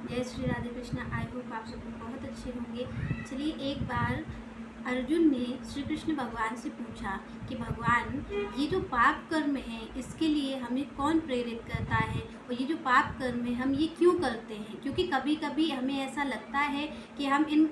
जय Shri Radhe Krishna. I hope आप सब लोग बहुत अच्छे होंगे। चलिए, एक बार अर्जुन ने श्री कृष्ण भगवान से पूछा कि भगवान, ये जो पाप कर्म है इसके लिए हमें कौन प्रेरित करता है, और ये जो पाप कर्म है हम ये क्यों करते हैं। क्योंकि कभी कभी हमें ऐसा लगता है कि हम इन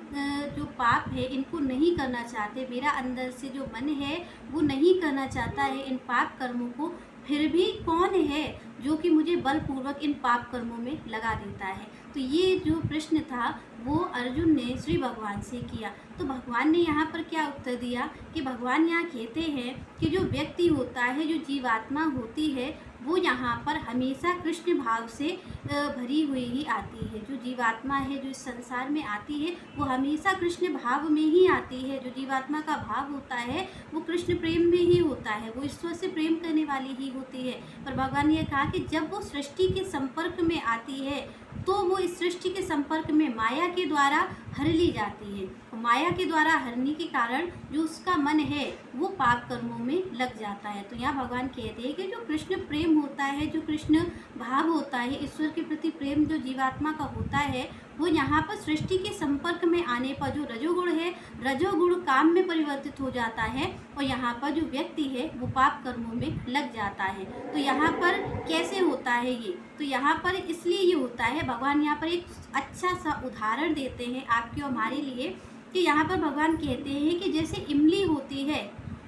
जो पाप है इनको नहीं करना चाहते, मेरा अंदर से जो मन है वो नहीं करना चाहता है इन पाप कर्मों को, फिर भी कौन है जो कि मुझे बलपूर्वक इन पाप कर्मों में लगा देता है। तो ये जो प्रश्न था वो अर्जुन ने श्री भगवान से किया। तो भगवान ने यहाँ पर क्या उत्तर दिया कि भगवान यहाँ कहते हैं कि जो व्यक्ति होता है, जो जीवात्मा होती है, वो यहाँ पर हमेशा कृष्ण भाव से भरी हुई ही आती है। जो जीवात्मा है जो इस संसार में आती है वो हमेशा कृष्ण भाव में ही आती है। जो जीवात्मा का भाव होता है वो कृष्ण प्रेम में ही होता है, वो ईश्वर से प्रेम करने वाली ही होती है। पर भगवान ने कहा कि जब वो सृष्टि के संपर्क में आती है तो वो इस सृष्टि के संपर्क में माया के द्वारा हर ली जाती है। माया के द्वारा हरने के कारण जो उसका मन है वो पाप कर्मों में लग जाता है। तो यहाँ भगवान कहते हैं कि जो कृष्ण प्रेम होता है, जो कृष्ण भाव होता है, ईश्वर के प्रति प्रेम जो जीवात्मा का होता है, वो यहाँ पर सृष्टि के संपर्क में आने पर जो रजोगुण है, रजोगुण काम में परिवर्तित हो जाता है और यहाँ पर जो व्यक्ति है वो पाप कर्मों में लग जाता है। तो यहाँ पर कैसे होता है ये, तो यहाँ पर इसलिए ये होता है, भगवान यहाँ पर एक अच्छा सा उदाहरण देते हैं आपके और हमारे लिए कि यहाँ पर भगवान कहते हैं कि जैसे इमली होती है,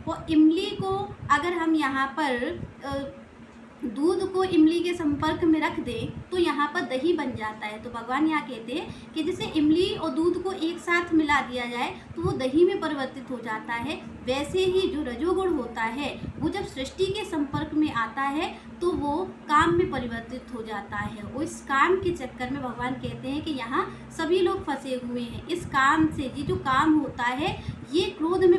वो इमली को अगर हम यहाँ पर दूध को इमली के संपर्क में रख दें तो यहाँ पर दही बन जाता है। तो भगवान यहाँ कहते हैं कि जैसे इमली और दूध को एक साथ मिला दिया जाए तो वो दही में परिवर्तित हो जाता है, वैसे ही जो रजोगुण होता है वो जब सृष्टि के संपर्क में आता है तो वो काम में परिवर्तित हो जाता है। और इस काम के चक्कर में भगवान कहते हैं कि यहाँ सभी लोग फंसे हुए हैं। इस काम से ये जो काम होता है ये क्रोध में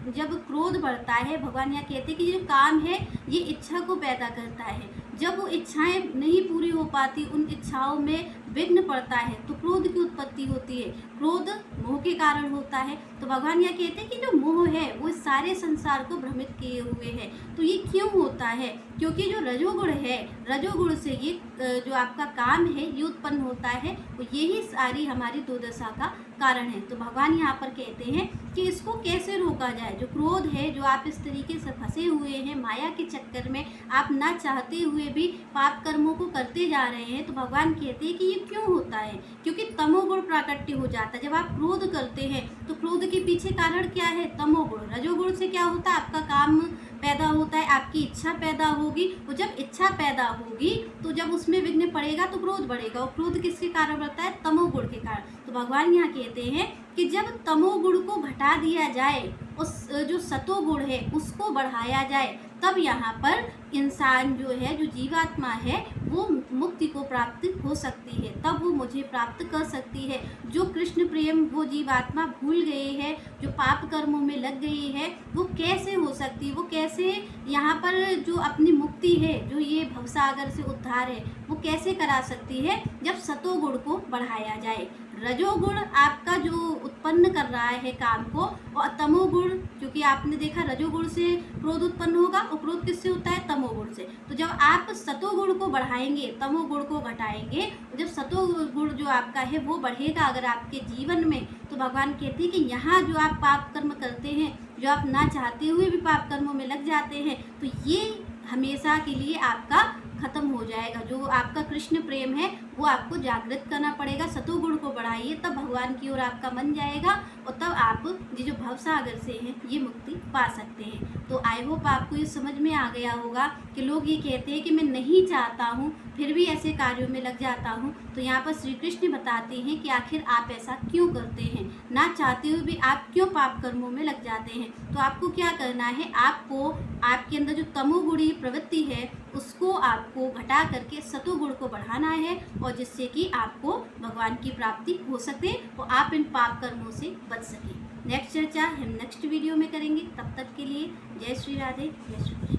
जब क्रोध बढ़ता है, भगवान यहाँ कहते हैं कि ये जो काम है ये इच्छा को पैदा करता है। जब वो इच्छाएं नहीं पूरी हो पाती, उन इच्छाओं में विघ्न पड़ता है तो क्रोध की उत्पत्ति होती है। क्रोध मोह के कारण होता है। तो भगवान यह कहते हैं कि जो मोह है वो सारे संसार को भ्रमित किए हुए है। तो ये क्यों होता है, क्योंकि जो रजोगुण है, रजोगुण से ये जो आपका काम है ये उत्पन्न होता है, तो यही सारी हमारी दुर्दशा का कारण है। तो भगवान यहाँ पर कहते हैं कि इसको कैसे रोका जाए। जो क्रोध है, जो आप इस तरीके से फंसे हुए हैं माया के चक्कर में, आप ना चाहते हुए भी पाप कर्मों को करते जा रहे हैं, तो भगवान कहते हैं कि ये क्यों होता है, क्योंकि तमोगुण प्राकट्य हो जाता है। जब आप क्रोध करते हैं तो क्रोध के पीछे कारण क्या है, तमोगुण। रजोगुण से क्या होता है, आपका काम पैदा होता है, आपकी इच्छा पैदा होगी, और जब इच्छा पैदा होगी तो जब उसमें विघ्न पड़ेगा तो क्रोध बढ़ेगा, और क्रोध किसके कारण बढ़ता है, तमोगुण के कारण। तो भगवान यहाँ कहते हैं कि जब तमोगुण को घटा दिया जाए, उस जो सतोगुण है उसको बढ़ाया जाए, तब यहाँ पर इंसान जो है, जो जीवात्मा है, वो मुक्ति को प्राप्त हो सकती है, तब वो मुझे प्राप्त कर सकती है। जो कृष्ण प्रेम वो जीवात्मा भूल गई है, जो पाप कर्मों में लग गई है, वो कैसे हो सकती है, वो कैसे यहाँ पर जो अपनी मुक्ति है, जो ये भवसागर से उद्धार है, वो कैसे करा सकती है, जब सतोगुण को बढ़ाया जाए। रजोगुण आपका जो उत्पन्न कर रहा है काम को, और तमोगुण, क्योंकि आपने देखा रजोगुण से क्रोध उत्पन्न होगा, और क्रोध किससे होता है, तमोगुण से। तो जब आप सतोगुण को बढ़ाएंगे, तमोगुण को घटाएंगे, जब सतोगुण जो आपका है वो बढ़ेगा अगर आपके जीवन में, तो भगवान कहते हैं कि यहाँ जो आप पाप कर्म करते हैं, जो आप ना चाहते हुए भी पाप कर्मों में लग जाते हैं, तो ये हमेशा के लिए आपका खत्म हो जाएगा। जो आपका कृष्ण प्रेम है वो आपको जागृत करना पड़ेगा। सतोगुण को बढ़ाइए, तब भगवान की ओर आपका मन जाएगा, और तब आप ये जो भवसागर से हैं ये मुक्ति पा सकते हैं। तो आई होप आपको ये समझ में आ गया होगा कि लोग ये कहते हैं कि मैं नहीं चाहता हूँ फिर भी ऐसे कार्यों में लग जाता हूँ। तो यहाँ पर श्री कृष्ण बताते हैं कि आखिर आप ऐसा क्यों करते हैं, ना चाहते हुए भी आप क्यों पाप कर्मों में लग जाते हैं। तो आपको क्या करना है, आपको आपके अंदर जो तमोगुणी प्रवृत्ति है उसको आपको घटा करके सतोगुण को बढ़ाना है, और जिससे कि आपको भगवान की प्राप्ति हो सके और आप इन पाप कर्मों से बच सकें। नेक्स्ट चर्चा हम नेक्स्ट वीडियो में करेंगे। तब तक के लिए जय श्री राधे, जय श्री कृष्ण।